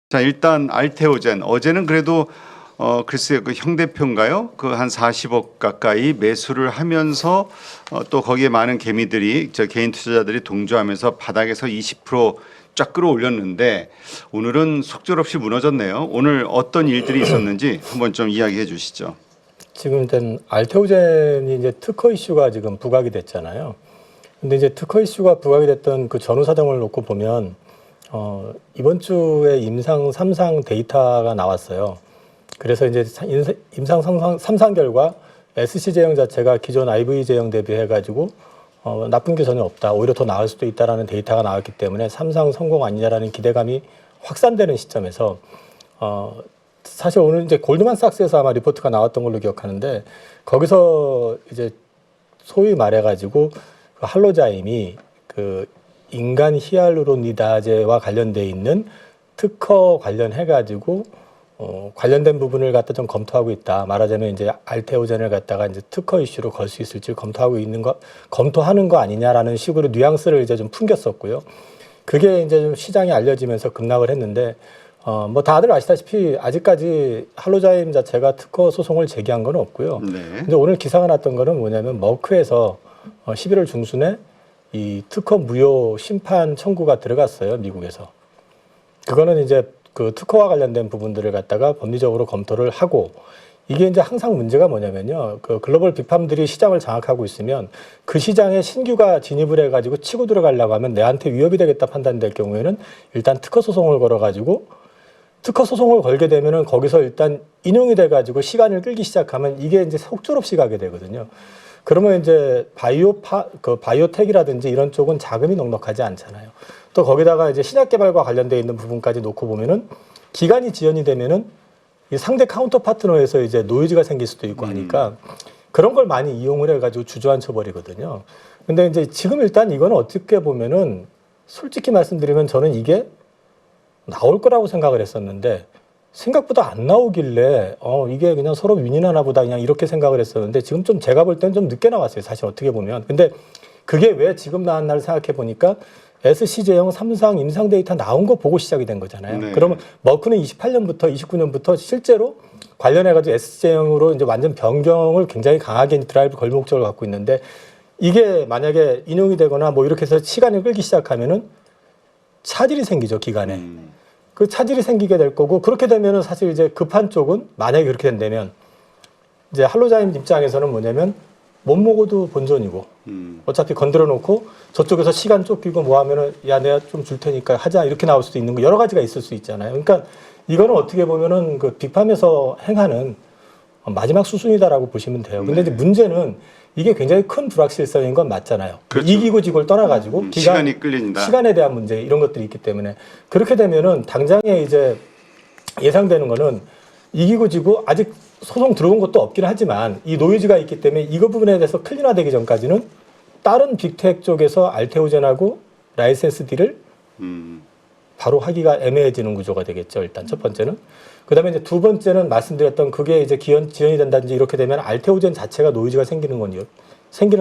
자, 일단 알테오젠 어제는 그래도 글쎄요, 그 형 대표인가요? 그 한 40억 가까이 매수를 하면서 또 거기에 많은 개미들이 개인 투자자들이 동조하면서 바닥에서 20%쫙 끌어올렸는데 오늘은 속절없이 무너졌네요. 오늘 어떤 일들이 있었는지 한번 좀 이야기해 주시죠. 지금 일단 알테오젠이 이제 특허 이슈가 지금 부각이 됐잖아요. 근데 이제 특허 이슈가 부각이 됐던 그 전후 사정을 놓고 보면 이번 주에 임상 3상 데이터가 나왔어요. 그래서 이제 임상 3상 결과 SC 제형 자체가 기존 IV 제형 대비해 가지고 나쁜 게 전혀 없다. 오히려 더 나을 수도 있다라는 데이터가 나왔기 때문에 3상 성공 아니냐라는 기대감이 확산되는 시점에서 사실 오늘 이제 골드만삭스에서 아마 리포트가 나왔던 걸로 기억하는데 거기서 이제 소위 말해가지고 그 할로자임이 그 인간 히알루로니다제와 관련돼 있는 특허 관련해가지고 관련된 부분을 갖다 좀 검토하고 있다. 말하자면 이제 알테오젠을 갖다가 이제 특허 이슈로 걸 수 있을지 검토하는 거 아니냐라는 식으로 뉘앙스를 이제 좀 풍겼었고요. 그게 이제 좀 시장에 알려지면서 급락을 했는데 뭐 다들 아시다시피 아직까지 할로자임 자체가 특허 소송을 제기한 건 없고요. 네. 근데 오늘 기사가 났던 거는 뭐냐면 머크에서 11월 중순에 이 특허 무효 심판 청구가 들어갔어요, 미국에서. 그거는 이제 그 특허와 관련된 부분들을 갖다가 법리적으로 검토를 하고 이게 이제 항상 문제가 뭐냐면요. 그 글로벌 빅팜들이 시장을 장악하고 있으면 그 시장에 신규가 진입을 해가지고 치고 들어가려고 하면 내한테 위협이 되겠다 판단될 경우에는 일단 특허 소송을 걸어가지고 특허 소송을 걸게 되면은 거기서 일단 인용이 돼가지고 시간을 끌기 시작하면 이게 이제 속절없이 가게 되거든요. 그러면 이제 바이오텍이라든지 이런 쪽은 자금이 넉넉하지 않잖아요. 또 거기다가 이제 신약 개발과 관련되어 있는 부분까지 놓고 보면은 기간이 지연이 되면은 이 상대 카운터 파트너에서 이제 노이즈가 생길 수도 있고 하니까 그런 걸 많이 이용을 해가지고 주저앉혀 버리거든요. 근데 이제 지금 일단 이거는 어떻게 보면은 솔직히 말씀드리면 저는 이게 나올 거라고 생각을 했었는데 생각보다 안 나오길래 이게 그냥 서로 윈윈하나 보다 그냥 이렇게 생각을 했었는데 지금 좀 제가 볼 때는 좀 늦게 나왔어요. 사실 어떻게 보면. 근데 그게 왜 지금 나왔나를 생각해 보니까 SC 제형 3상 임상 데이터 나온 거 보고 시작이 된 거잖아요. 네. 그러면 머크는 28년부터 29년부터 실제로 관련해가지고 SC 제형으로 이제 완전 변경을 굉장히 강하게 드라이브 걸 목적을 갖고 있는데 이게 만약에 인용이 되거나 뭐 이렇게 해서 시간을 끌기 시작하면은 차질이 생기죠, 기간에. 그 차질이 생기게 될 거고 그렇게 되면은 사실 이제 급한 쪽은 만약에 그렇게 된다면 이제 할로자임 입장에서는 뭐냐면 못 먹어도 본전이고 어차피 건드려 놓고 저쪽에서 시간 쫓기고 뭐 하면은 야 내가 좀 줄 테니까 하자 이렇게 나올 수도 있는 거 여러 가지가 있을 수 있잖아요. 그러니까 이거는 어떻게 보면은 그 빅팜에서 행하는 마지막 수순이다라고 보시면 돼요. 근데 이제 문제는 이게 굉장히 큰 불확실성인 건 맞잖아요. 그렇죠. 이기고 지고를 떠나가지고 시간이 끌린다. 시간에 대한 문제 이런 것들이 있기 때문에 그렇게 되면은 당장에 이제 예상되는 거는 이기고 지고 아직 소송 들어온 것도 없긴 하지만 이 노이즈가 있기 때문에 이거 부분에 대해서 클린화되기 전까지는 다른 빅텍 쪽에서 알테오젠하고 라이센스 딜을 바로 하기가 애매해지는 구조가 되겠죠. 일단 첫 번째는. 그다음에 이제 두 번째는 말씀드렸던 그게 이제 지연이 된다든지 이렇게 되면 알테오젠 자체가 노이즈가 생기는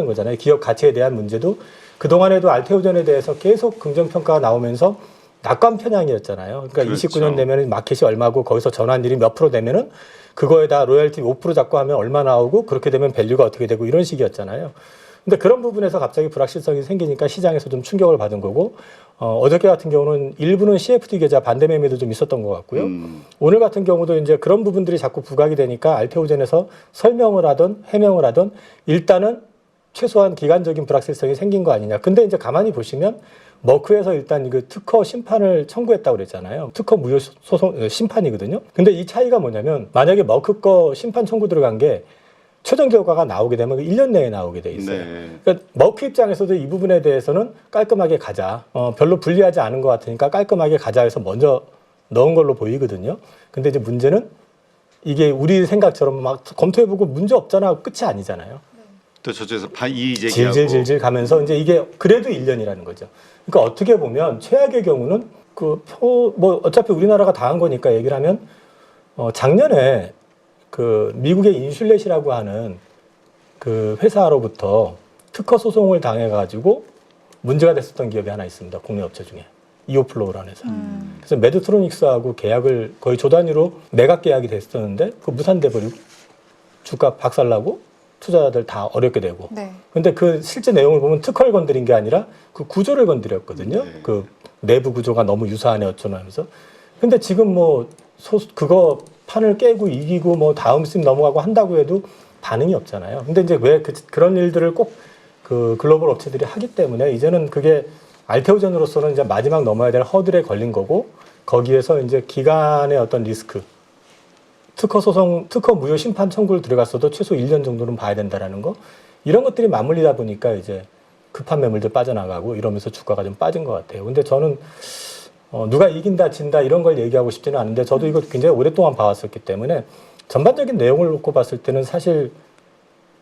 거잖아요. 기업 가치에 대한 문제도 그동안에도 알테오젠에 대해서 계속 긍정평가가 나오면서 낙관 편향이었잖아요. 그러니까 그렇죠. 29년 되면 마켓이 얼마고 거기서 전환율이 몇 프로 되면은 그거에다 로열티 5% 잡고 하면 얼마 나오고 그렇게 되면 밸류가 어떻게 되고 이런 식이었잖아요. 근데 그런 부분에서 갑자기 불확실성이 생기니까 시장에서 좀 충격을 받은 거고 어저께 같은 경우는 일부는 CFD 계좌 반대 매매도 좀 있었던 것 같고요. 오늘 같은 경우도 이제 그런 부분들이 자꾸 부각이 되니까 알테오젠에서 설명을 하던 해명을 하던 일단은 최소한 기간적인 불확실성이 생긴 거 아니냐. 근데 이제 가만히 보시면 머크에서 일단 그 특허 심판을 청구했다고 그랬잖아요. 특허 무효 소송 심판이거든요. 근데 이 차이가 뭐냐면 만약에 머크 거 심판 청구 들어간 게 최종 결과가 나오게 되면 1년 내에 나오게 돼 있어요. 네. 그러니까 머크 입장에서도 이 부분에 대해서는 깔끔하게 가자. 별로 불리하지 않은 것 같으니까 깔끔하게 가자 해서 먼저 넣은 걸로 보이거든요. 근데 이제 문제는 이게 우리 생각처럼 막 검토해보고 문제 없잖아 하고 끝이 아니잖아요. 또 저쪽에서 이의 제기하고 질질 가면서 이제 이게 그래도 1년이라는 거죠. 그러니까 어떻게 보면 최악의 경우는 뭐 어차피 우리나라가 당한 거니까 얘기를 하면 작년에 그 미국의 인슐렛이라고 하는 그 회사로부터 특허 소송을 당해가지고 문제가 됐었던 기업이 하나 있습니다. 국내 업체 중에. 이오플로우라는 회사. 그래서 메드트로닉스하고 계약을 거의 조 단위로 매각 계약이 됐었는데 그 무산돼 버리고 주가 박살나고 투자자들 다 어렵게 되고. 네. 근데 그 실제 내용을 보면 특허를 건드린 게 아니라 그 구조를 건드렸거든요. 네. 그 내부 구조가 너무 유사하네 어쩌나 하면서. 근데 지금 뭐 그거 판을 깨고 이기고 뭐 다음 sim 넘어가고 한다고 해도 반응이 없잖아요. 근데 이제 왜 그런 일들을 꼭 그 글로벌 업체들이 하기 때문에 이제는 그게 알테오젠으로서는 이제 마지막 넘어야 될 허들에 걸린 거고 거기에서 이제 기간의 어떤 리스크 특허 소송, 특허 무효 심판 청구를 들어갔어도 최소 1년 정도는 봐야 된다라는 거 이런 것들이 맞물리다 보니까 이제 급한 매물들 빠져나가고 이러면서 주가가 좀 빠진 것 같아요. 근데 저는 누가 이긴다 진다 이런 걸 얘기하고 싶지는 않은데 저도 이거 굉장히 오랫동안 봐왔었기 때문에 전반적인 내용을 놓고 봤을 때는 사실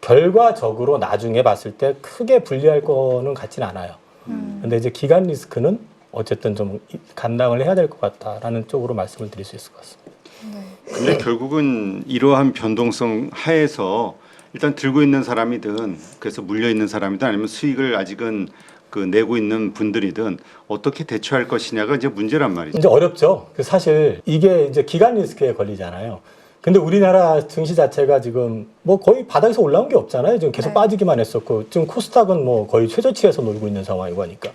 결과적으로 나중에 봤을 때 크게 불리할 거는 같지는 않아요. 근데 이제 기간 리스크는 어쨌든 좀 감당을 해야 될 것 같다라는 쪽으로 말씀을 드릴 수 있을 것 같습니다. 네. 근데 결국은 이러한 변동성 하에서 일단 들고 있는 사람이든 그래서 물려 있는 사람이든 아니면 수익을 아직은 그 내고 있는 분들이든 어떻게 대처할 것이냐가 이제 문제란 말이죠. 이제 어렵죠. 사실 이게 이제 기간 리스크에 걸리잖아요. 근데 우리나라 증시 자체가 지금 뭐 거의 바닥에서 올라온 게 없잖아요. 지금 계속 네. 빠지기만 했었고 지금 코스닥은 뭐 거의 최저치에서 놀고 있는 상황이고 하니까.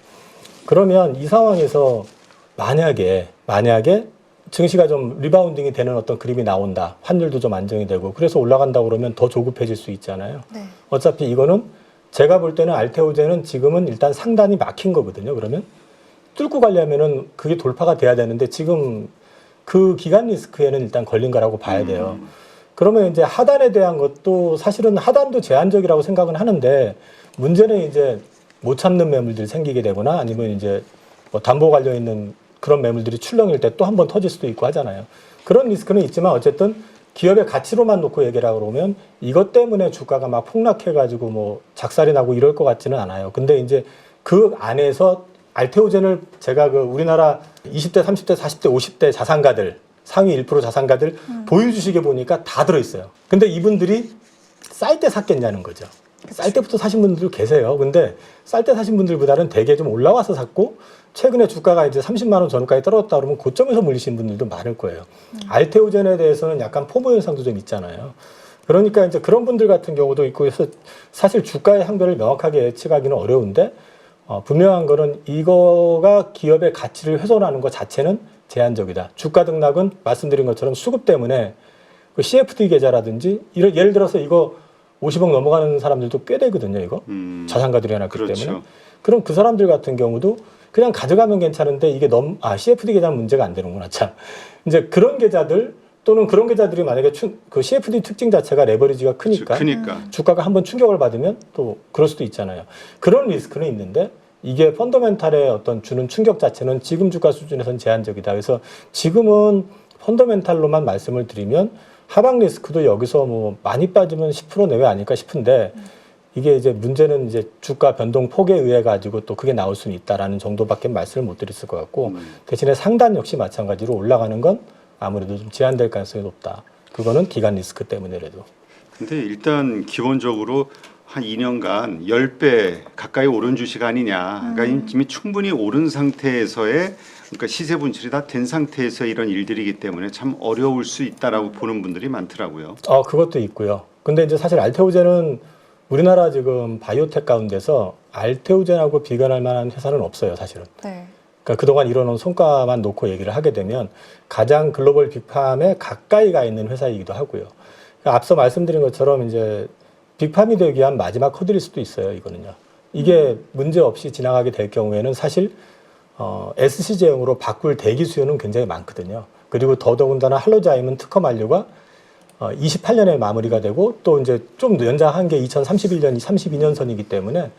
그러면 이 상황에서 만약에 증시가 좀 리바운딩이 되는 어떤 그림이 나온다. 환율도 좀 안정이 되고 그래서 올라간다 그러면 더 조급해질 수 있잖아요. 네. 어차피 이거는 제가 볼 때는 알테오젠은 지금은 일단 상단이 막힌 거거든요. 그러면 뚫고 가려면은 그게 돌파가 돼야 되는데 지금 그 기간 리스크에는 일단 걸린 거라고 봐야 돼요. 그러면 이제 하단에 대한 것도 사실은 하단도 제한적이라고 생각은 하는데 문제는 이제 못 참는 매물들이 생기게 되거나 아니면 이제 뭐 담보 관련 있는 그런 매물들이 출렁일 때 또 한 번 터질 수도 있고 하잖아요. 그런 리스크는 있지만 어쨌든 기업의 가치로만 놓고 얘기를 하고 그러면 이것 때문에 주가가 막 폭락해가지고 뭐 작살이 나고 이럴 것 같지는 않아요. 근데 이제 그 안에서 알테오젠을 제가 그 우리나라 20대, 30대, 40대, 50대 자산가들 상위 1% 자산가들 보유 주식에 보니까 다 들어있어요. 근데 이분들이 쌀 때 샀겠냐는 거죠. 쌀 때부터 사신 분들 계세요. 근데 쌀 때 사신 분들보다는 대개 좀 올라와서 샀고 최근에 주가가 이제 30만 원 전후까지 떨어졌다 그러면 고점에서 물리신 분들도 많을 거예요. 알테오젠에 대해서는 약간 포모 현상도 좀 있잖아요. 그러니까 이제 그런 분들 같은 경우도 있고 해서 사실 주가의 항변을 명확하게 예측하기는 어려운데 분명한 거는 이거가 기업의 가치를 훼손하는 것 자체는 제한적이다. 주가 등락은 말씀드린 것처럼 수급 때문에 그 CFD 계좌라든지 예를 들어서 이거 50억 넘어가는 사람들도 꽤 되거든요. 이거 자산가들이 해놨기 그렇죠. 때문에 그럼 그 사람들 같은 경우도 그냥 가져가면 괜찮은데 이게 CFD 계좌는 문제가 안 되는구나. 참 이제 그런 계좌들 또는 그런 계좌들이 만약에 그 CFD 특징 자체가 레버리지가 크니까 주가가 한번 충격을 받으면 또 그럴 수도 있잖아요. 그런 리스크는 있는데 이게 펀더멘탈에 어떤 주는 충격 자체는 지금 주가 수준에서는 제한적이다. 그래서 지금은 펀더멘탈로만 말씀을 드리면 하방 리스크도 여기서 뭐 많이 빠지면 10% 내외 아닐까 싶은데 이게 이제 문제는 이제 주가 변동 폭에 의해 가지고 또 그게 나올 수는 있다라는 정도밖에 말씀을 못 드렸을 것 같고 대신에 상단 역시 마찬가지로 올라가는 건 아무래도 좀 제한될 가능성이 높다. 그거는 기간 리스크 때문에라도. 근데 일단 기본적으로 한 2년간 10배 가까이 오른 주식 아니냐. 그러니까 이미 충분히 오른 상태에서의 그러니까 시세 분출이 다 된 상태에서 이런 일들이기 때문에 참 어려울 수 있다라고 보는 분들이 많더라고요. 그것도 있고요. 근데 이제 사실 알테오젠은 우리나라 지금 바이오텍 가운데서 알테오젠하고 비교할 만한 회사는 없어요, 사실은. 네. 그러니까 그동안 이뤄놓은 성과만 놓고 얘기를 하게 되면 가장 글로벌 빅팜에 가까이 가 있는 회사이기도 하고요. 그러니까 앞서 말씀드린 것처럼 이제 빅팜이 되기 위한 마지막 허들일 수도 있어요, 이거는요. 이게 문제 없이 지나가게 될 경우에는 사실 SC 제형으로 바꿀 대기 수요는 굉장히 많거든요. 그리고 더더군다나 할로자임은 특허 만료가 28년에 마무리가 되고 또 이제 좀 연장한 게 2031년, 32년 선이기 때문에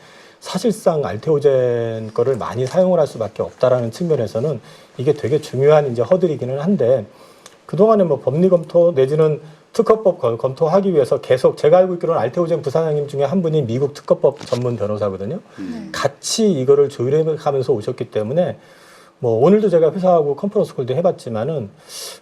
사실상 알테오젠 거를 많이 사용을 할 수밖에 없다라는 측면에서는 이게 되게 중요한 이제 허들이기는 한데 그동안에 뭐 법리 검토 내지는 특허법 검토하기 위해서 계속 제가 알고 있기로는 알테오젠 부사장님 중에 한 분이 미국 특허법 전문 변호사거든요. 같이 이거를 조율해 가면서 오셨기 때문에 뭐 오늘도 제가 회사하고 컨퍼런스 콜도 해봤지만은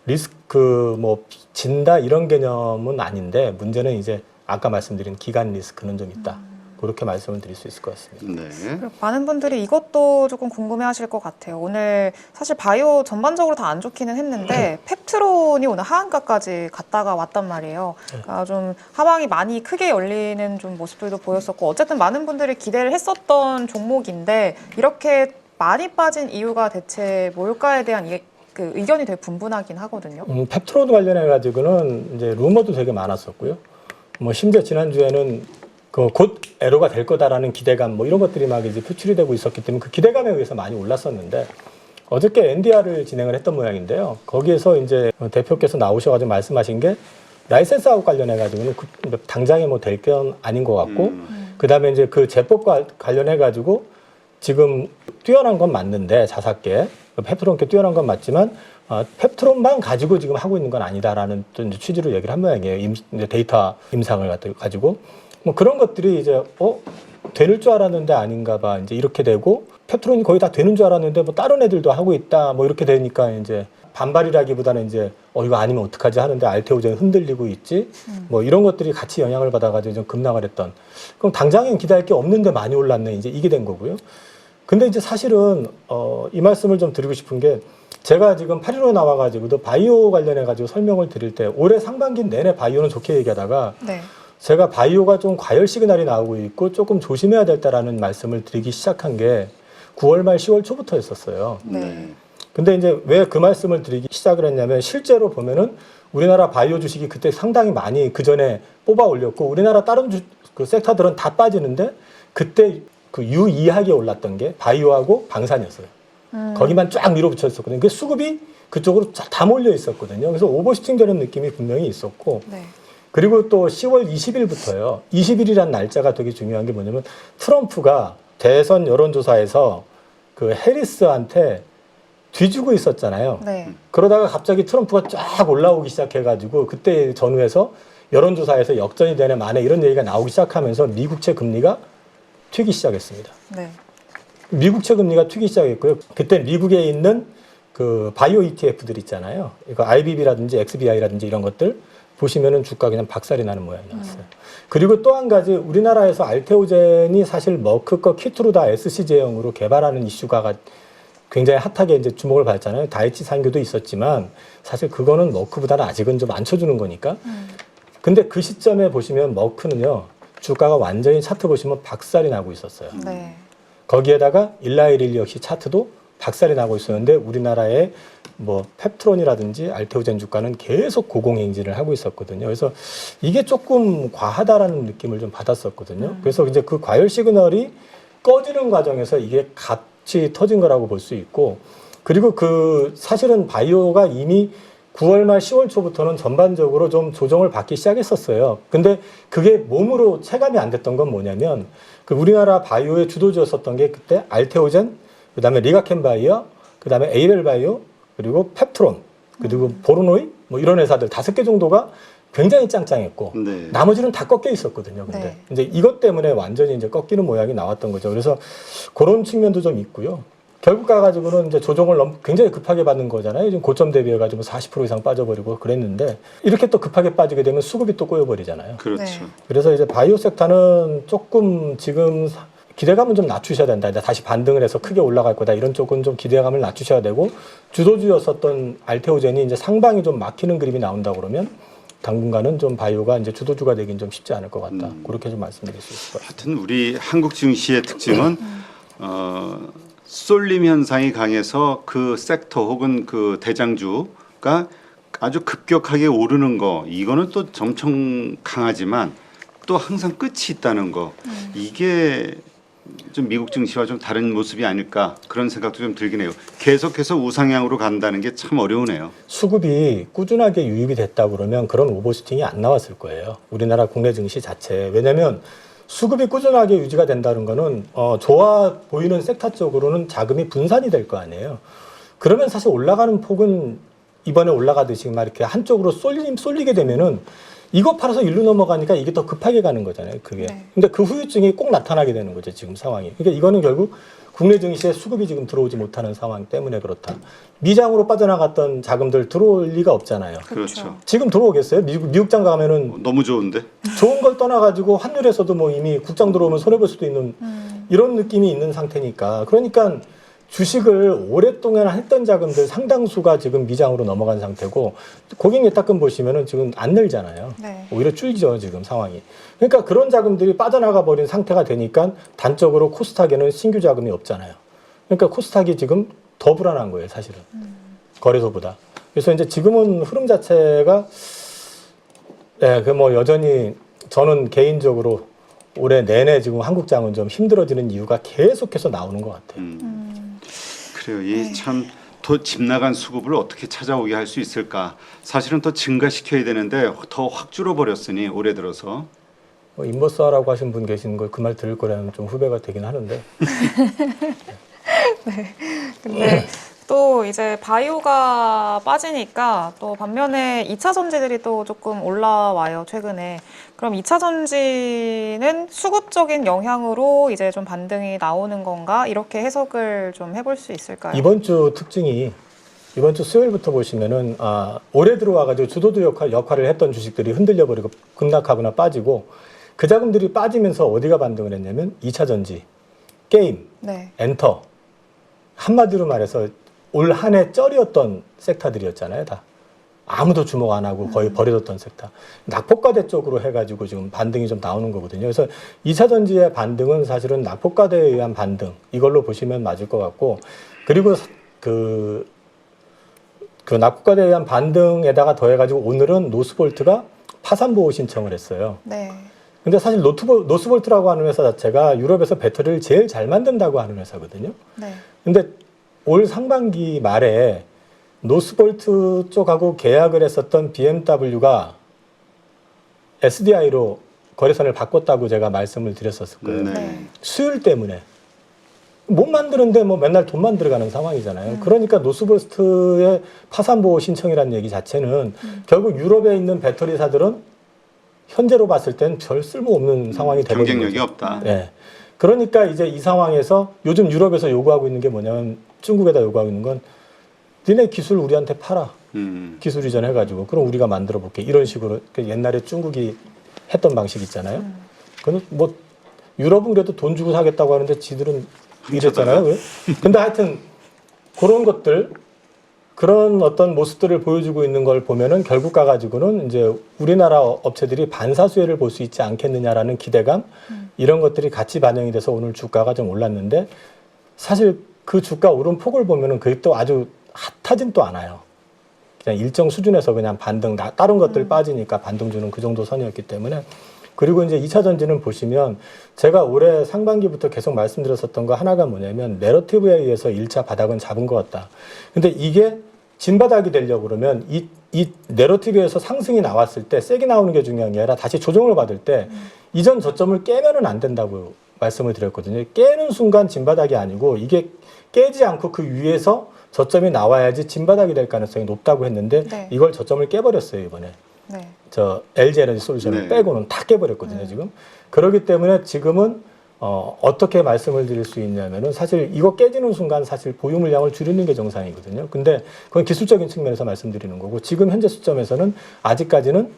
리스크 뭐 진다 이런 개념은 아닌데 문제는 이제 아까 말씀드린 기간 리스크는 좀 있다. 그렇게 말씀을 드릴 수 있을 것 같습니다. 네. 그리고 많은 분들이 이것도 조금 궁금해하실 것 같아요. 오늘 사실 바이오 전반적으로 다 안 좋기는 했는데 펩트론이 오늘 하한가까지 갔다가 왔단 말이에요. 그러니까 좀 하방이 많이 크게 열리는 좀 모습들도 보였었고 어쨌든 많은 분들이 기대를 했었던 종목인데 이렇게 많이 빠진 이유가 대체 뭘까에 대한 그 의견이 되게 분분하긴 하거든요. 펩트론 관련해 가지고는 이제 루머도 되게 많았었고요. 뭐 심지어 지난주에는 곧 에러가 될 거다라는 기대감 뭐 이런 것들이 막 이제 표출이 되고 있었기 때문에 그 기대감에 의해서 많이 올랐었는데 어저께 NDR을 진행을 했던 모양인데요. 거기에서 이제 대표께서 나오셔가지고 말씀하신 게 라이센스하고 관련해 가지고는 당장에 뭐 될 건 아닌 것 같고 그다음에 이제 그 제법과 관련해 가지고 지금 뛰어난 건 맞는데 자사께 펩트론께 뛰어난 건 맞지만 펩트론만 가지고 지금 하고 있는 건 아니다라는 또 이제 취지로 얘기를 한 모양이에요. 이제 데이터 임상을 가지고 뭐 그런 것들이 이제 되는 줄 알았는데 아닌가 봐 이제 이렇게 되고 펩트론이 거의 다 되는 줄 알았는데 뭐 다른 애들도 하고 있다 뭐 이렇게 되니까 이제 반발이라기보다는 이제 이거 아니면 어떡하지 하는데 알테오젠 흔들리고 있지 뭐 이런 것들이 같이 영향을 받아가지고 좀 급락을 했던 그럼 당장엔 기대할 게 없는데 많이 올랐네 이제 이게 된 거고요. 근데 이제 사실은 이 말씀을 좀 드리고 싶은 게 제가 지금 8.15 나와가지고도 바이오 관련해가지고 설명을 드릴 때 올해 상반기 내내 바이오는 좋게 얘기하다가 네. 제가 바이오가 좀 과열 시그널이 나오고 있고 조금 조심해야 될다라는 말씀을 드리기 시작한 게 9월 말 10월 초부터였었어요. 네. 근데 이제 왜 그 말씀을 드리기 시작을 했냐면 실제로 보면은 우리나라 바이오 주식이 그때 상당히 많이 그 전에 뽑아 올렸고 우리나라 다른 그 섹터들은 다 빠지는데 그때 그 유의하게 올랐던 게 바이오하고 방산이었어요. 거기만 쫙 밀어붙여 있었거든요. 그 수급이 그쪽으로 다 몰려 있었거든요. 그래서 오버슈팅 되는 느낌이 분명히 있었고 네. 그리고 또 10월 20일부터요. 20일이란 날짜가 되게 중요한 게 뭐냐면 트럼프가 대선 여론조사에서 그 해리스한테 뒤지고 있었잖아요. 네. 그러다가 갑자기 트럼프가 쫙 올라오기 시작해가지고 그때 전후에서 여론조사에서 역전이 되네 마네 이런 얘기가 나오기 시작하면서 미국채 금리가 튀기 시작했습니다. 네. 미국채 금리가 튀기 시작했고요. 그때 미국에 있는 그 바이오 ETF들 있잖아요. 이거 IBB라든지 XBI라든지 이런 것들 보시면은 주가 그냥 박살이 나는 모양이 나왔어요. 그리고 또 한 가지 우리나라에서 알테오젠이 사실 머크 거 키트로 다 SC 제형으로 개발하는 이슈가 굉장히 핫하게 이제 주목을 받았잖아요. 다이치 산교도 있었지만 사실 그거는 머크보다는 아직은 좀 안 쳐주는 거니까. 근데 그 시점에 보시면 머크는요 주가가 완전히 차트 보시면 박살이 나고 있었어요. 네. 거기에다가 일라이릴 역시 차트도 박살이 나고 있었는데 우리나라의 뭐 펩트론이라든지 알테오젠 주가는 계속 고공행진을 하고 있었거든요. 그래서 이게 조금 과하다라는 느낌을 좀 받았었거든요. 그래서 이제 그 과열 시그널이 꺼지는 과정에서 이게 같이 터진 거라고 볼 수 있고 그리고 그 사실은 바이오가 이미 9월 말 10월 초부터는 전반적으로 좀 조정을 받기 시작했었어요. 근데 그게 몸으로 체감이 안 됐던 건 뭐냐면 그 우리나라 바이오의 주도주였었던 게 그때 알테오젠, 그다음에 리가켄 바이오, 그다음에 에이벨 바이오, 그리고 펩트론, 그리고 보르노이 뭐 이런 회사들 5개 정도가 굉장히 짱짱했고 네. 나머지는 다 꺾여 있었거든요. 근데 네. 이제 이것 때문에 완전히 이제 꺾이는 모양이 나왔던 거죠. 그래서 그런 측면도 좀 있고요. 결국 가가지고는 이제 조정을 굉장히 급하게 받는 거잖아요. 지금 고점 대비해가지고 40% 이상 빠져버리고 그랬는데 이렇게 또 급하게 빠지게 되면 수급이 또 꼬여버리잖아요. 그렇죠. 네. 그래서 이제 바이오 섹터는 조금 지금 기대감은 좀 낮추셔야 된다. 이제 다시 반등을 해서 크게 올라갈 거다. 이런 쪽은 좀 기대감을 낮추셔야 되고 주도주였었던 알테오젠이 이제 상방이 좀 막히는 그림이 나온다 그러면 당분간은 좀 바이오가 이제 주도주가 되긴 좀 쉽지 않을 것 같다. 그렇게 좀 말씀드릴 수 있을 것 같아요. 하여튼 우리 한국 증시의 특징은 쏠림 현상이 강해서 그 섹터 혹은 그 대장주가 아주 급격하게 오르는 거 이거는 또 엄청 강하지만 또 항상 끝이 있다는 거 이게 좀 미국 증시와 좀 다른 모습이 아닐까 그런 생각도 좀 들긴 해요. 계속해서 우상향으로 간다는 게 참 어려우네요. 수급이 꾸준하게 유입이 됐다 그러면 그런 오버슈팅이 안 나왔을 거예요. 우리나라 국내 증시 자체에. 왜냐하면 수급이 꾸준하게 유지가 된다는 거는 좋아 보이는 섹터 쪽으로는 자금이 분산이 될 거 아니에요. 그러면 사실 올라가는 폭은 이번에 올라가듯이 막 이렇게 한쪽으로 쏠리게 되면은 이거 팔아서 일로 넘어가니까 이게 더 급하게 가는 거잖아요. 그게. 네. 근데 그 후유증이 꼭 나타나게 되는 거죠. 지금 상황이. 그러니까 이거는 결국 국내 증시에 수급이 지금 들어오지 못하는 상황 때문에 그렇다. 미장으로 빠져나갔던 자금들 들어올 리가 없잖아요. 그렇죠. 지금 들어오겠어요? 미국장 가면은 너무 좋은데. 좋은 걸 떠나가지고 환율에서도 뭐 이미 국장 들어오면 손해볼 수도 있는 이런 느낌이 있는 상태니까. 그러니까 주식을 오랫동안 했던 자금들 상당수가 지금 미장으로 넘어간 상태고 고객 예탁금 보시면은 지금 안 늘잖아요. 네. 오히려 줄죠 지금 상황이. 그러니까 그런 자금들이 빠져나가 버린 상태가 되니까 단적으로 코스닥에는 신규 자금이 없잖아요. 그러니까 코스닥이 지금 더 불안한 거예요 사실은 거래소보다. 그래서 이제 지금은 흐름 자체가 그 뭐 여전히 저는 개인적으로 올해 내내 지금 한국장은 좀 힘들어지는 이유가 계속해서 나오는 것 같아요. 그래요. 이 참 더 집 나간 수급을 어떻게 찾아오게 할 수 있을까? 사실은 더 증가시켜야 되는데 더 확 줄어버렸으니 올해 들어서. 뭐 인버스하라고 하신 분 계신 걸 그 말 들을 거라면 좀 후배가 되긴 하는데. 근데 또 이제 바이오가 빠지니까 또 반면에 2차 전지들이 또 조금 올라와요, 최근에. 그럼 2차 전지는 수급적인 영향으로 이제 좀 반등이 나오는 건가? 이렇게 해석을 좀 해볼 수 있을까요? 이번 주 특징이 이번 주 수요일부터 보시면은 올해 들어와가지고 주도주 역할을 했던 주식들이 흔들려 버리고 급락하거나 빠지고 그 자금들이 빠지면서 어디가 반등을 했냐면 2차 전지, 게임, 네. 엔터. 한마디로 말해서 올 한 해 쩔이었던 섹터들이었잖아요, 다. 아무도 주목 안 하고 거의 버려뒀던 섹터. 낙폭과대 쪽으로 해가지고 지금 반등이 좀 나오는 거거든요. 그래서 2차 전지의 반등은 사실은 낙폭과대에 의한 반등, 이걸로 보시면 맞을 것 같고, 그리고 그 낙폭과대에 의한 반등에다가 더해가지고 오늘은 노스볼트가 파산보호 신청을 했어요. 네. 근데 사실 노스볼트라고 하는 회사 자체가 유럽에서 배터리를 제일 잘 만든다고 하는 회사거든요. 네. 근데 올 상반기 말에 노스볼트 쪽하고 계약을 했었던 BMW가 SDI로 거래선을 바꿨다고 제가 말씀을 드렸었을 거예요. 네. 수율 때문에. 못 만드는데 뭐 맨날 돈만 들어가는 상황이잖아요. 그러니까 노스볼트의 파산보호 신청이라는 얘기 자체는 결국 유럽에 있는 배터리사들은 현재로 봤을 땐 별 쓸모없는 상황이 되는 거죠. 경쟁력이 없다. 네. 그러니까 이제 이 상황에서 요즘 유럽에서 요구하고 있는 게 뭐냐면 중국에다 요구하고 있는 건 니네 기술 우리한테 팔아. 기술 이전해가지고 그럼 우리가 만들어 볼게. 이런 식으로 옛날에 중국이 했던 방식 있잖아요. 그건 뭐 유럽은 그래도 돈 주고 사겠다고 하는데 지들은 이랬잖아요. 왜? 근데 하여튼 그런 것들 그런 어떤 모습들을 보여주고 있는 걸 보면은 결국 가가지고는 이제 우리나라 업체들이 반사수혜를 볼 수 있지 않겠느냐라는 기대감 이런 것들이 같이 반영이 돼서 오늘 주가가 좀 올랐는데 사실 그 주가 오른 폭을 보면은 그게 또 아주 핫하진 또 않아요. 그냥 일정 수준에서 그냥 반등, 다른 것들 빠지니까 반등 주는 그 정도 선이었기 때문에 그리고 이제 2차 전지는 보시면 제가 올해 상반기부터 계속 말씀드렸었던 거 하나가 뭐냐면 내러티브에 의해서 1차 바닥은 잡은 것 같다. 근데 이게 진바닥이 되려고 그러면 이 내러티브에서 상승이 나왔을 때 세게 나오는 게 중요한 게 아니라 다시 조정을 받을 때 이전 저점을 깨면은 안 된다고 말씀을 드렸거든요. 깨는 순간 진바닥이 아니고 이게 깨지 않고 그 위에서 저점이 나와야지 진바닥이 될 가능성이 높다고 했는데 네. 이걸 저점을 깨버렸어요 이번에. 네. 저 LG 에너지 솔루션을 네. 빼고는 다 깨버렸거든요 지금. 그렇기 때문에 지금은 어떻게 말씀을 드릴 수 있냐면은 사실 이거 깨지는 순간 사실 보유 물량을 줄이는 게 정상이거든요. 근데 그건 기술적인 측면에서 말씀드리는 거고 지금 현재 시점에서는 아직까지는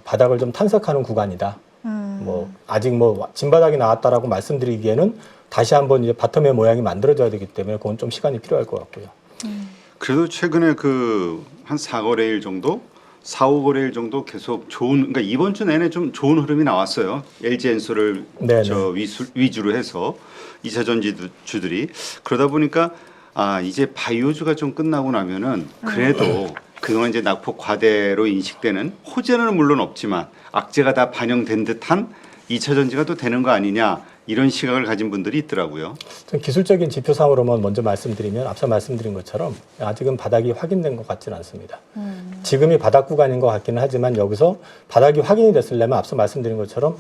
바닥을 좀 탄삭하는 구간이다. 뭐 아직 뭐 진바닥이 나왔다라고 말씀드리기에는 다시 한번 이제 바텀의 모양이 만들어져야 되기 때문에 그건 좀 시간이 필요할 것 같고요. 그래도 최근에 그 한 4거래일 정도, 4, 5거래일 정도 계속 좋은, 그러니까 이번 주 내내 좀 좋은 흐름이 나왔어요. LG 엔솔을 네네. 위주로 해서 2차 전지주들이 그러다 보니까 이제 바이오주가 좀 끝나고 나면은 그래도 그동안 이제 낙폭 과대로 인식되는 호재는 물론 없지만 악재가 다 반영된 듯한 2차 전지가 또 되는 거 아니냐 이런 시각을 가진 분들이 있더라고요. 좀 기술적인 지표상으로만 먼저 말씀드리면 앞서 말씀드린 것처럼 아직은 바닥이 확인된 것 같지는 않습니다. 지금이 바닥 구간인 것 같기는 하지만 여기서 바닥이 확인이 됐으려면 앞서 말씀드린 것처럼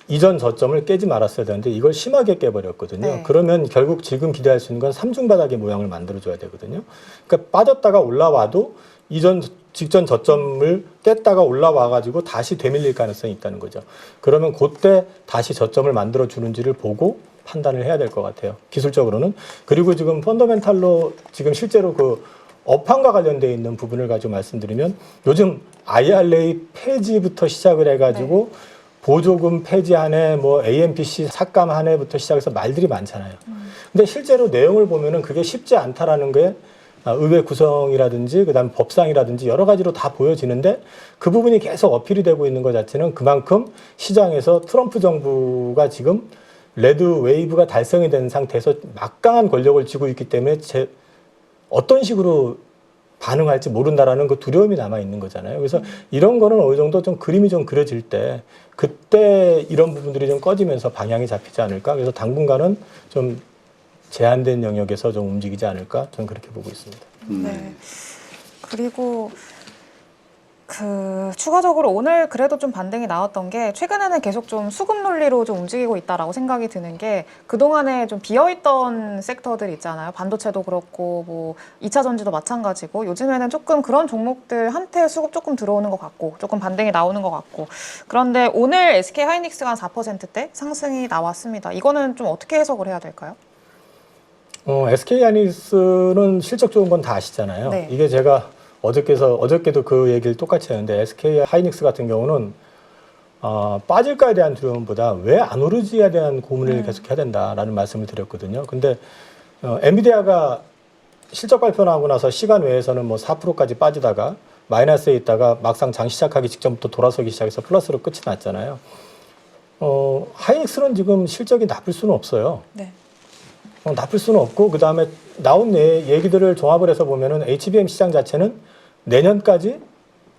이전 저점을 깨지 말았어야 되는데 이걸 심하게 깨버렸거든요. 네. 그러면 결국 지금 기대할 수 있는 건 삼중바닥의 모양을 만들어줘야 되거든요. 그러니까 빠졌다가 올라와도 이전 직전 저점을 깼다가 올라와 가지고 다시 되밀릴 가능성이 있다는 거죠. 그러면 그때 다시 저점을 만들어 주는지를 보고 판단을 해야 될 것 같아요. 기술적으로는. 그리고 지금 펀더멘탈로 지금 실제로 그 업황과 관련되어 있는 부분을 가지고 말씀드리면 요즘 IRA 폐지부터 시작을 해가지고 보조금 폐지하네, 뭐 AMPC 삭감 하네부터 시작해서 말들이 많잖아요. 근데 실제로 내용을 보면은 그게 쉽지 않다라는 게 의회 구성이라든지 그다음 법상이라든지 여러 가지로 다 보여지는데 그 부분이 계속 어필이 되고 있는 것 자체는 그만큼 시장에서 트럼프 정부가 지금 레드 웨이브가 달성이 된 상태에서 막강한 권력을 쥐고 있기 때문에 어떤 식으로 반응할지 모른다라는 그 두려움이 남아 있는 거잖아요. 그래서 이런 거는 어느 정도 좀 그림이 좀 그려질 때 그때 이런 부분들이 좀 꺼지면서 방향이 잡히지 않을까. 그래서 당분간은 좀 제한된 영역에서 좀 움직이지 않을까. 저는 그렇게 보고 있습니다. 네. 그리고 추가적으로 오늘 그래도 좀 반등이 나왔던 게 최근에는 계속 좀 수급 논리로 좀 움직이고 있다라고 생각이 드는 게 그동안에 좀 비어있던 섹터들 있잖아요. 반도체도 그렇고 뭐 2차 전지도 마찬가지고 요즘에는 조금 그런 종목들한테 수급 조금 들어오는 것 같고 조금 반등이 나오는 것 같고 그런데 오늘 SK 하이닉스가 한 4%대 상승이 나왔습니다. 이거는 좀 어떻게 해석을 해야 될까요? SK 하이닉스는 실적 좋은 건 다 아시잖아요. 네. 이게 제가 어저께도 그 얘기를 똑같이 했는데 SK 하이닉스 같은 경우는 빠질까에 대한 두려움보다 왜 안 오르지에 대한 고민을 계속 해야 된다라는 말씀을 드렸거든요. 근데 엔비디아가 실적 발표 나오고 나서 시간 외에서는 뭐 4%까지 빠지다가 마이너스에 있다가 막상 장 시작하기 직전부터 돌아서기 시작해서 플러스로 끝이 났잖아요. 하이닉스는 지금 실적이 나쁠 수는 없어요. 네. 나쁠 수는 없고 그 다음에 나온 얘기들을 종합을 해서 보면은 HBM 시장 자체는 내년까지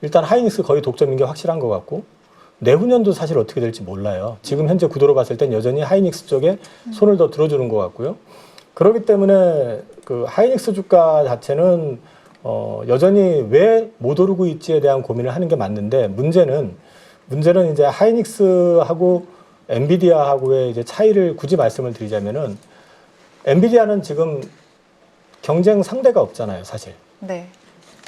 일단 하이닉스 거의 독점인 게 확실한 것 같고 내후년도 사실 어떻게 될지 몰라요. 지금 현재 구도로 봤을 땐 여전히 하이닉스 쪽에 손을 더 들어주는 것 같고요. 그렇기 때문에 그 하이닉스 주가 자체는 여전히 왜 못 오르고 있지에 대한 고민을 하는 게 맞는데 문제는 이제 하이닉스하고 엔비디아하고의 이제 차이를 굳이 말씀을 드리자면은 엔비디아는 지금 경쟁 상대가 없잖아요, 사실. 네.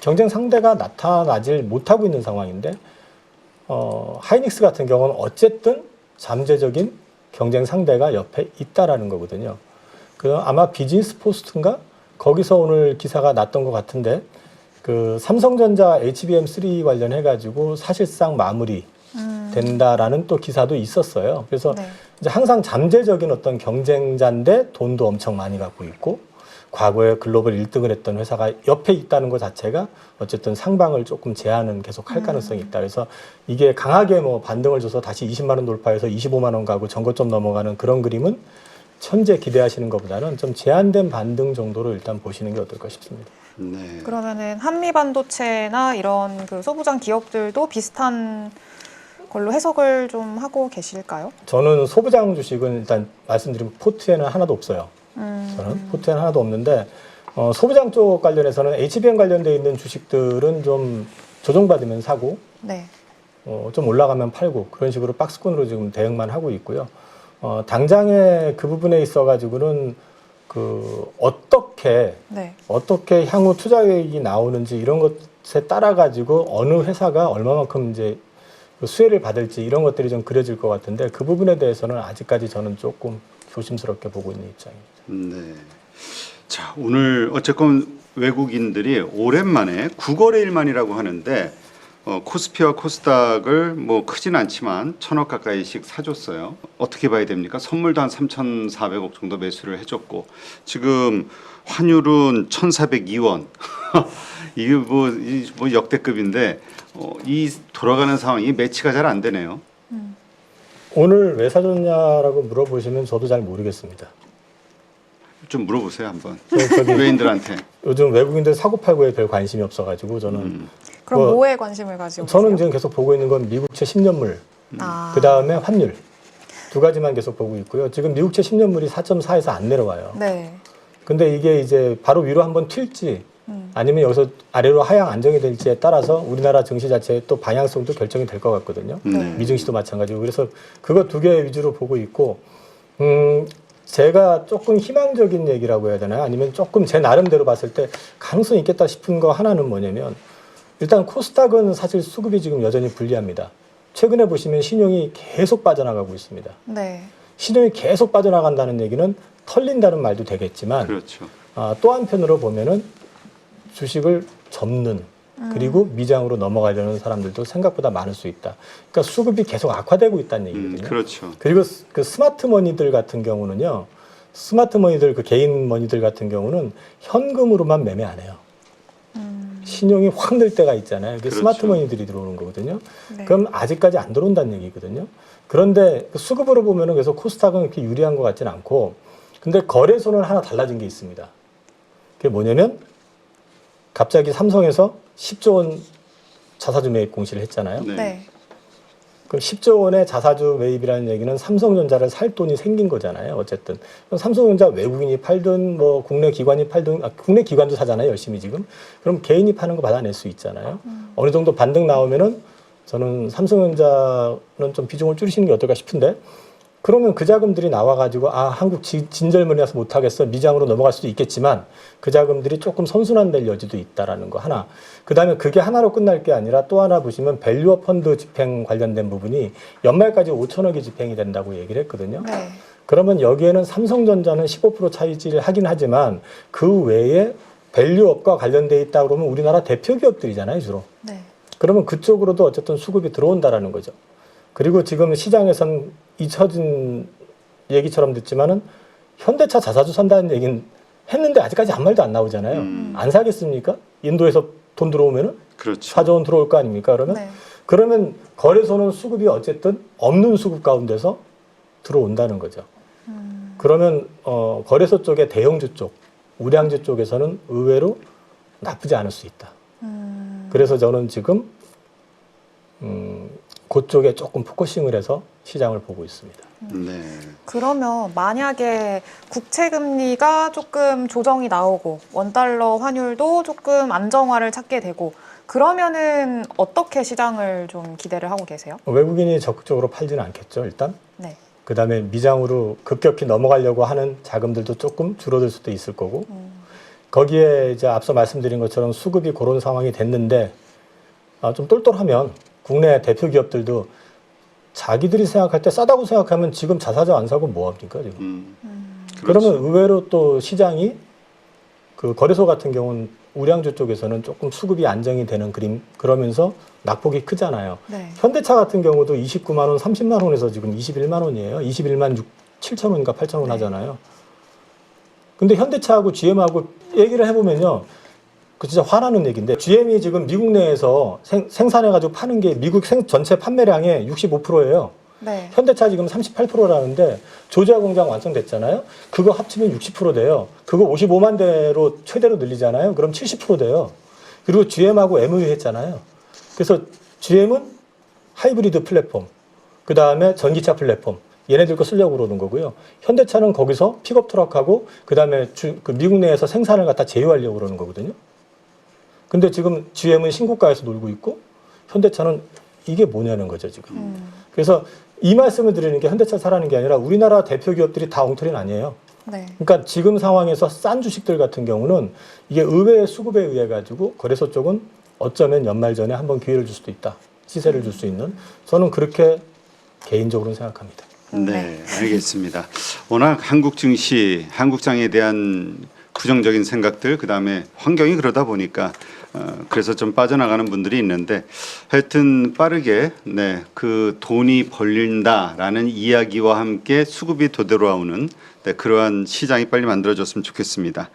경쟁 상대가 나타나질 못하고 있는 상황인데 하이닉스 같은 경우는 어쨌든 잠재적인 경쟁 상대가 옆에 있다라는 거거든요. 아마 비즈니스 포스트인가 거기서 오늘 기사가 났던 것 같은데 그 삼성전자 HBM3 관련해 가지고 사실상 마무리 된다라는 또 기사도 있었어요. 그래서 네. 이제 항상 잠재적인 어떤 경쟁자인데 돈도 엄청 많이 갖고 있고 과거에 글로벌 1등을 했던 회사가 옆에 있다는 것 자체가 어쨌든 상방을 조금 제한은 계속 할 가능성이 있다. 그래서 이게 강하게 뭐 반등을 줘서 다시 20만 원 돌파해서 25만 원 가고 전고점 넘어가는 그런 그림은 현재 기대하시는 것보다는 좀 제한된 반등 정도로 일단 보시는 게 어떨까 싶습니다. 네. 그러면은 한미 반도체나 이런 그 소부장 기업들도 비슷한 걸로 해석을 좀 하고 계실까요? 저는 소부장 주식은 일단 말씀드리면 포트에는 하나도 없어요. 저는 포트에는 하나도 없는데 소부장 쪽 관련해서는 HBM 관련돼 있는 주식들은 좀 조정받으면 사고 네. 좀 올라가면 팔고 그런 식으로 박스권으로 지금 대응만 하고 있고요. 당장에 그 부분에 있어 가지고는 어떻게 향후 투자 계획이 나오는지 이런 것에 따라 가지고 어느 회사가 얼마만큼 이제 수혜를 받을지 이런 것들이 좀 그려질 것 같은데 그 부분에 대해서는 아직까지 저는 조금 조심스럽게 보고 있는 입장입니다. 네. 자, 오늘 어쨌건 외국인들이 오랜만에 9거래일 만이라고 하는데 코스피와 코스닥을 뭐 크진 않지만 1,000억 가까이씩 사줬어요. 어떻게 봐야 됩니까? 선물도 한 3,400억 정도 매수를 해줬고 지금 환율은 1,402원. 이게 뭐 역대급인데 이 돌아가는 상황이 매치가 잘 안 되네요. 오늘 왜 사줬냐라고 물어보시면 저도 잘 모르겠습니다. 좀 물어보세요 한번. 저기 외인들한테. 요즘 외국인들 사고팔고에 별 관심이 없어가지고 저는 그럼 뭐에 관심을 가지고 저는 계세요? 지금 계속 보고 있는 건 미국채 10년물 그 다음에 환율 두 가지만 계속 보고 있고요. 지금 미국채 10년물이 4.4에서 안 내려와요. 네. 근데 이게 이제 바로 위로 한번 튈지 아니면 여기서 아래로 하향 안정이 될지에 따라서 우리나라 증시 자체의 또 방향성도 결정이 될 것 같거든요. 네. 미증시도 마찬가지고. 그래서 그거 두 개 위주로 보고 있고 제가 조금 희망적인 얘기라고 해야 되나요? 아니면 조금 제 나름대로 봤을 때 가능성이 있겠다 싶은 거 하나는 뭐냐면 일단 코스닥은 사실 수급이 지금 여전히 불리합니다. 최근에 보시면 신용이 계속 빠져나가고 있습니다. 네. 신용이 계속 빠져나간다는 얘기는 털린다는 말도 되겠지만 그렇죠. 또 한편으로 보면은 주식을 접는 그리고 미장으로 넘어가려는 사람들도 생각보다 많을 수 있다. 그러니까 수급이 계속 악화되고 있다는 얘기거든요. 그렇죠. 그리고 그 스마트머니들 같은 경우는요. 스마트머니들 그 개인 머니들 같은 경우는 현금으로만 매매 안 해요. 신용이 확 늘 때가 있잖아요. 이게 그렇죠. 스마트머니들이 들어오는 거거든요. 네. 그럼 아직까지 안 들어온다는 얘기거든요. 그런데 그 수급으로 보면은 그래서 코스닥은 그렇게 유리한 것 같지는 않고, 근데 거래소는 하나 달라진 게 있습니다. 그게 뭐냐면 갑자기 삼성에서 10조 원 자사주 매입 공시를 했잖아요. 네. 네. 그럼 10조 원의 자사주 매입이라는 얘기는 삼성전자를 살 돈이 생긴 거잖아요. 어쨌든 그럼 삼성전자 외국인이 팔든 뭐 국내 기관이 팔든 국내 기관도 사잖아요. 열심히 지금. 그럼 개인이 파는 거 받아낼 수 있잖아요. 어느 정도 반등 나오면은 저는 삼성전자는 좀 비중을 줄이시는 게 어떨까 싶은데, 그러면 그 자금들이 나와가지고 한국 진절머리라서 못하겠어 미장으로 넘어갈 수도 있겠지만 그 자금들이 조금 선순환될 여지도 있다라는 거 하나. 그다음에 그게 하나로 끝날 게 아니라 또 하나 보시면 밸류업 펀드 집행 관련된 부분이 연말까지 5천억이 집행이 된다고 얘기를 했거든요. 네. 그러면 여기에는 삼성전자는 15% 차지를 하긴 하지만 그 외에 밸류업과 관련돼 있다 그러면 우리나라 대표 기업들이잖아요, 주로. 네. 그러면 그쪽으로도 어쨌든 수급이 들어온다라는 거죠. 그리고 지금 시장에선 잊혀진 얘기처럼 듣지만은 현대차 자사주 산다는 얘기는 했는데 아직까지 아무 말도 안 나오잖아요. 안 사겠습니까? 인도에서 돈 들어오면은 그렇죠. 4조 원 들어올 거 아닙니까? 그러면 네. 그러면 거래소는 수급이 어쨌든 없는 수급 가운데서 들어온다는 거죠. 그러면 거래소 쪽의 대형주 쪽, 우량주 쪽에서는 의외로 나쁘지 않을 수 있다. 그래서 저는 지금 그쪽에 조금 포커싱을 해서 시장을 보고 있습니다. 네. 그러면 만약에 국채 금리가 조금 조정이 나오고 원달러 환율도 조금 안정화를 찾게 되고 그러면은 어떻게 시장을 좀 기대를 하고 계세요? 외국인이 적극적으로 팔지는 않겠죠, 일단. 네. 그다음에 미장으로 급격히 넘어가려고 하는 자금들도 조금 줄어들 수도 있을 거고, 거기에 이제 앞서 말씀드린 것처럼 수급이 그런 상황이 됐는데 좀 똘똘하면 국내 대표 기업들도 자기들이 생각할 때 싸다고 생각하면 지금 자사주 안 사고 뭐 합니까 지금? 그렇죠. 그러면 의외로 또 시장이 그 거래소 같은 경우는 우량주 쪽에서는 조금 수급이 안정이 되는 그림, 그러면서 낙폭이 크잖아요. 네. 현대차 같은 경우도 29만 원, 30만 원에서 지금 21만 원이에요. 21만 7천 원인가 8천 원 네. 하잖아요. 근데 현대차하고 GM하고 얘기를 해보면요, 그 진짜 화나는 얘기인데, GM이 지금 미국 내에서 생산해가지고 파는 게 미국 전체 판매량의 65%예요. 네. 현대차 지금 38%라는데 조지아 공장 완성됐잖아요. 그거 합치면 60% 돼요. 그거 55만 대로 최대로 늘리잖아요. 그럼 70% 돼요. 그리고 GM하고 MOU 했잖아요. 그래서 GM은 하이브리드 플랫폼, 그 다음에 전기차 플랫폼, 얘네들 거 쓰려고 그러는 거고요. 현대차는 거기서 픽업 트럭하고 그 다음에 그 미국 내에서 생산을 갖다 제휴하려고 그러는 거거든요. 근데 지금 GM은 신고가에서 놀고 있고 현대차는 이게 뭐냐는 거죠, 지금. 그래서 이 말씀을 드리는 게 현대차 사라는 게 아니라 우리나라 대표 기업들이 다 엉터리는 아니에요. 네. 그러니까 지금 상황에서 싼 주식들 같은 경우는 이게 의외의 수급에 의해 가지고 거래소 쪽은 어쩌면 연말 전에 한번 기회를 줄 수도 있다. 시세를 줄 수 있는. 저는 그렇게 개인적으로는 생각합니다. 네, 알겠습니다. 워낙 한국 증시, 한국장에 대한 부정적인 생각들, 그다음에 환경이 그러다 보니까 그래서 좀 빠져나가는 분들이 있는데, 하여튼 빠르게 그 돈이 벌린다라는 이야기와 함께 수급이 되돌아오는 그러한 시장이 빨리 만들어졌으면 좋겠습니다.